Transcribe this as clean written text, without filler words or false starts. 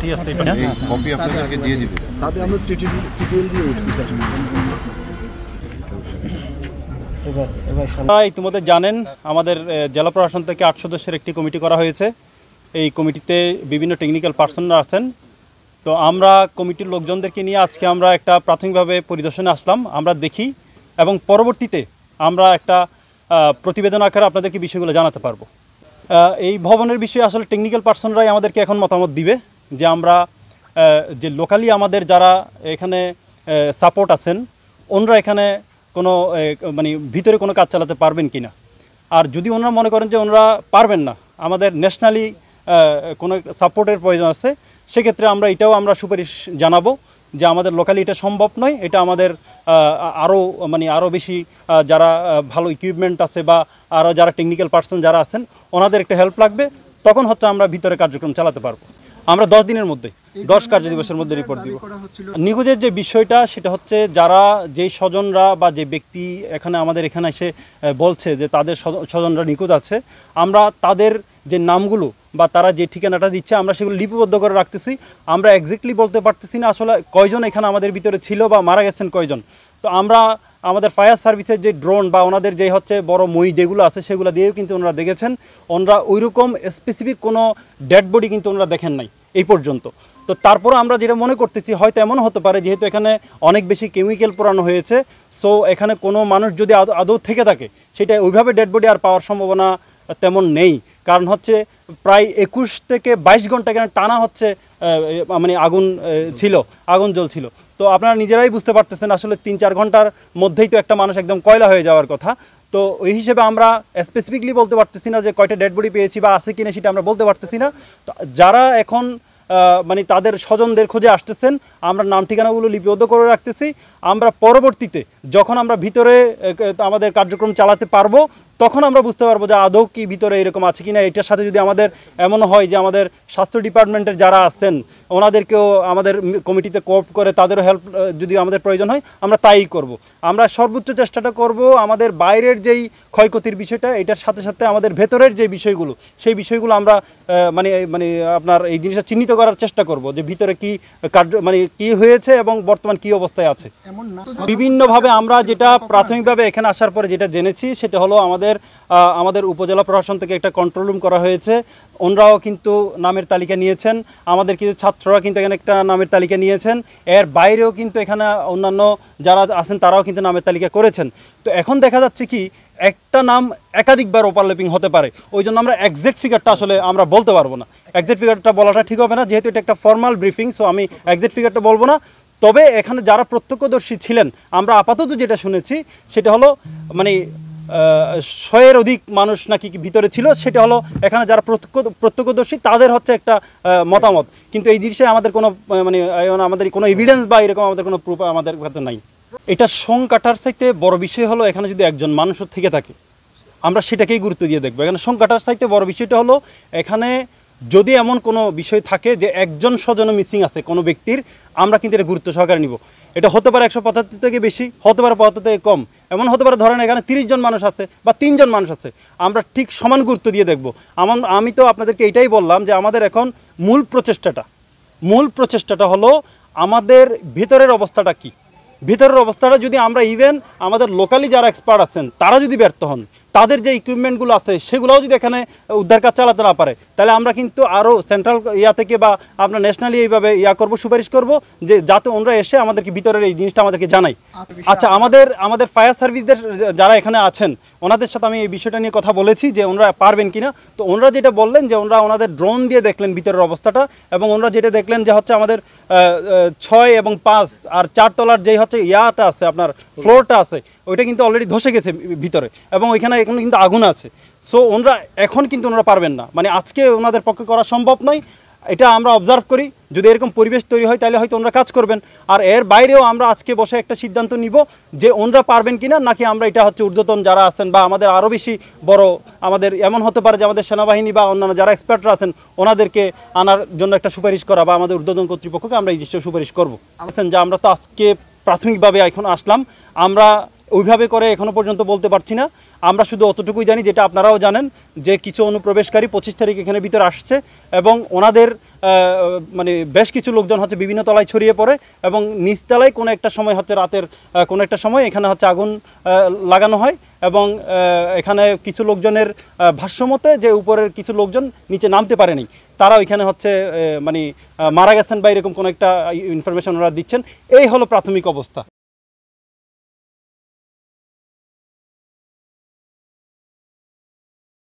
Copy আছে এটা copy আপনাদেরকে দিয়ে দিবে সাথে আমরা ডিটেইল দিয়ে উঠছি আপনারা ইতিমধ্যে জানেন আমাদের জেলা প্রশাসন থেকে 8 সদস্যের একটি কমিটি করা হয়েছে। এই কমিটিতে বিভিন্ন টেকনিক্যাল পার্সনরা আছেন। তো আমরা কমিটির লোকজনদেরকে নিয়ে আজকে আমরা একটা প্রাথমিকভাবে পরিদর্শনে আসলাম। আমরা দেখি এবং পরবর্তীতে আমরা একটা প্রতিবেদন আকারে আপনাদেরকে বিষয়গুলো জানাতে পারবো। এই ভবনের বিষয়ে আসলে টেকনিক্যাল পার্সনরাই আমাদেরকে এখন মতামত দিবে যে আমরা যে লোকালি আমাদের যারা এখানে সাপোর্ট আছেন ওনারা এখানে কোনো মানে ভিতরে কোনো কাজ চালাতে পারবেন কিনা। আর যদি ওনারা মনে করেন যে ওনারা পারবেন না, আমাদের ন্যাশনালি কোনো সাপোর্টের প্রয়োজন আছে, সেক্ষেত্রে আমরা সুপারিশ জানাবো যে আমাদের লোকালি এটা সম্ভব নয়, এটা আমাদের আরও বেশি যারা ভালো ইকুইপমেন্ট আছে বা আরও যারা টেকনিক্যাল পার্সন যারা আছেন ওনাদের একটা হেল্প লাগবে, তখন হচ্ছে আমরা ভিতরে কার্যক্রম চালাতে পারবো। আমরা 10 দিনের মধ্যে 10 কার্য দিবসের মধ্যে রিপোর্ট দিব। নিখোঁজের যে বিষয়টা সেটা হচ্ছে যারা যেই স্বজনরা বা যে ব্যক্তি আমাদের এখানে এসে বলছে যে তাদের স্বজনরা নিখোঁজ আছে, আমরা তাদের যে নামগুলো বা তারা যে ঠিকানাটা দিচ্ছে আমরা সেগুলো লিপিবদ্ধ করে রাখতেছি। আমরা এক্স্যাক্টলি বলতে পারতেছি না আসলে কয়জন এখানে আমাদের ভিতরে ছিল বা মারা গেছেন কয়জন। তো আমরা আমাদের ফায়ার সার্ভিসের যে ড্রোন বা ওনাদের যে বড় মই যেগুলো আছে সেগুলো দিয়েও কিন্তু ওনারা দেখেছেন, ওনারা ওইরকম স্পেসিফিক কোনো ডেড বডি কিন্তু ওনারা দেখেন নাই এই পর্যন্ত। তো তারপরে আমরা যেটা মনে করতেছি হয়তো এমন হতে পারে যেহেতু এখানে অনেক বেশি কেমিক্যাল পোড়ানো হয়েছে, সো এখানে কোনো মানুষ যদি আদৌ থেকে থাকে সেটা ওইভাবে ডেড বডি আর পাওয়ার সম্ভাবনা তেমন নেই। কারণ হচ্ছে প্রায় 21 থেকে 22 ঘন্টা এখানে টানা আগুন জ্বলছিল। তো আপনারা নিজেরাই বুঝতে পারতেছেন আসলে 3-4 ঘন্টার মধ্যেই তো একটা মানুষ একদম কয়লা হয়ে যাওয়ার কথা। তো ওই হিসেবে আমরা স্পেসিফিকলি বলতে পারতেছি না যে কয়টা ডেড বডি পেয়েছি বা আছে কিনা সেটা আমরা বলতে পারতেছি না। তো যারা এখন তাদের স্বজনদের খোঁজে আসতেছেন আমরা নাম ঠিকানাগুলো লিপিবদ্ধ করে রাখতেছি। আমরা পরবর্তীতে যখন আমরা ভিতরে আমাদের কার্যক্রম চালাতে পারবো তখন আমরা বুঝতে পারবো যে আদৌ কি ভিতরে এরকম আছে কিনা। এটার সাথে যদি আমাদের এমন হয় যে আমাদের স্বাস্থ্য ডিপার্টমেন্টের যারা আছেন ওনাদেরকেও আমাদের কমিটিতে কোঅপারেট করে তাদেরও হেল্প যদি আমাদের প্রয়োজন হয় আমরা তাই করব। আমরা সর্বোচ্চ চেষ্টাটা করব আমাদের বাইরের যেই ক্ষয়ক্ষতির বিষয়টা এটার সাথে সাথে আমাদের ভেতরের যে বিষয়গুলো সেই বিষয়গুলো আমরা আপনার এই জিনিসটা চিহ্নিত করার চেষ্টা করব যে ভিতরে কি কি হয়েছে এবং বর্তমান কি অবস্থায় আছে। বিভিন্নভাবে আমরা যেটা প্রাথমিকভাবে এখানে আসার পরে যেটা জেনেছি সেটা হলো আমাদের উপজেলা প্রশাসন থেকে একটা কন্ট্রোল রুম করা হয়েছে, ওনারাও কিন্তু নামের তালিকা নিয়েছেন। আমাদের কিছু ছাত্ররা কিন্তু এখানে একটা নামের তালিকা নিয়েছেন। এর বাইরেও কিন্তু এখানে অন্যান্য যারা আছেন তারাও কিন্তু নামের তালিকা করেছেন। তো এখন দেখা যাচ্ছে কি একটা নাম একাধিকবার ওভারল্যাপিং হতে পারে, ওই জন্য আমরা এক্সাক্ট ফিগারটা আসলে আমরা বলতে পারবো না। এক্সাক্ট ফিগারটা বলাটা ঠিক হবে না যেহেতু এটা একটা ফর্মাল ব্রিফিং, সো আমি এক্সাক্ট ফিগারটা বলবো না। তবে এখানে যারা প্রত্যক্ষদর্শী ছিলেন আমরা আপাতত যেটা শুনেছি সেটা হলো 100-এর অধিক মানুষ নাকি ভিতরে ছিল। সেটা হলো এখানে যারা প্রত্যক্ষদর্শী তাদের হচ্ছে একটা মতামত, কিন্তু এই জিনিসে আমাদের কোনো আমাদের কোনো এভিডেন্স বা এরকম আমাদের কোনো প্রুফ আমাদের কাছে নাই। এটা সংখ্যাটার চাইতে বড় বিষয় হলো এখানে যদি একজন মানুষও থেকে থাকে আমরা সেটাকেই গুরুত্ব দিয়ে দেখবো। এখানে সংখ্যাটার চাইতে বড় বিষয়টা হলো এখানে যদি এমন কোনো বিষয় থাকে যে একজন স্বজন মিসিং আছে কোনো ব্যক্তির, আমরা কিন্তু এটা গুরুত্ব সহকারে নিব। এটা হতে পারে 175 থেকে বেশি, হতে পারে 75 থেকে কম, এমন হতে পারে ধরেন এখানে 30 জন মানুষ আছে বা 3 জন মানুষ আছে, আমরা ঠিক সমান গুরুত্ব দিয়ে দেখব। আমি তো আপনাদেরকে এটাই বললাম যে আমাদের এখন মূল প্রচেষ্টাটা হলো আমাদের ভিতরের অবস্থাটা কি। ভিতরের অবস্থাটা যদি আমরা ইভেন আমাদের লোকালি যারা এক্সপার্ট আছেন তারা যদি ব্যর্থ হন, তাদের যে ইকুইপমেন্টগুলো আছে সেগুলোও যদি এখানে উদ্ধার কাজ চালাতে না পারে, তাহলে আমরা কিন্তু আরও সেন্ট্রাল থেকে বা আপনার ন্যাশনালি এইভাবে সুপারিশ করব যে যাতে ওনারা এসে আমাদেরকে ভিতরের এই জিনিসটা আমাদেরকে জানাই। আচ্ছা, আমাদের ফায়ার সার্ভিসদের যারা এখানে আছেন ওনাদের সাথে আমি এই বিষয়টা নিয়ে কথা বলেছি যে ওনারা পারবেন কিনা। তো ওনারা যেটা বললেন যে ওনাদের ড্রোন দিয়ে দেখলেন ভিতরের অবস্থাটা, এবং ওনারা যেটা দেখলেন যে আমাদের 6 এবং 5 আর 4 তলার যেই ইয়াটা আছে আপনার ফ্লোরটা আছে ওইটা কিন্তু অলরেডি ধসে গেছে ভিতরে, এবং ওইখানে এখন কিন্তু আগুন আছে। সো ওনারা পারবেন না, আজকে ওনাদের পক্ষে করা সম্ভব নয়। এটা আমরা অবজার্ভ করি, যদি এরকম পরিবেশ তৈরি হয় তাহলে হয়তো ওনারা কাজ করবেন। আর এর বাইরেও আমরা আজকে বসে একটা সিদ্ধান্ত নিব যে ওনারা পারবেন কিনা, নাকি আমরা এটা ঊর্ধ্বতন যারা আছেন বা আমাদের আরও বেশি বড় আমাদের এমন হতে পারে যে আমাদের সেনাবাহিনী বা অন্যান্য যারা এক্সপার্টরা আছেন ওনাদেরকে আনার জন্য একটা সুপারিশ করা বা আমাদের ঊর্ধ্বতন কর্তৃপক্ষকে আমরা এই জিনিসটা সুপারিশ করবো। যে আমরা তো আজকে প্রাথমিকভাবে এখন আসলাম, আমরা ওইভাবে করে এখনো পর্যন্ত বলতে পারছি না। আমরা শুধু অতটুকুই জানি, যেটা আপনারাও জানেন, যে কিছু অনুপ্রবেশকারী 25 তারিখ এখানে ভিতরে আসছে এবং ওনাদের মানে বেশ কিছু লোকজন হচ্ছে বিভিন্ন তলায় ছড়িয়ে পড়ে এবং নিচতলায় কোনো একটা সময় হচ্ছে রাতের কোনো একটা সময় এখানে হচ্ছে আগুন লাগানো হয় এবং এখানে কিছু লোকজনের ভাষ্যমতে যে উপরের কিছু লোকজন নিচে নামতে পারেনি, তারা ওইখানে হচ্ছে মানে মারা গেছেন বা এরকম কোনো একটা ইনফরমেশন ওরা দিচ্ছেন। এই হলো প্রাথমিক অবস্থা।